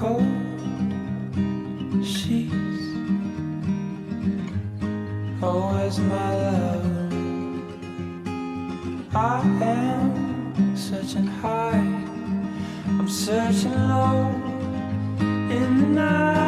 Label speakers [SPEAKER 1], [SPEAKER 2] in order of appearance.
[SPEAKER 1] cold sheets. Oh, where's my love? I am searching high, I'm searching low in the night.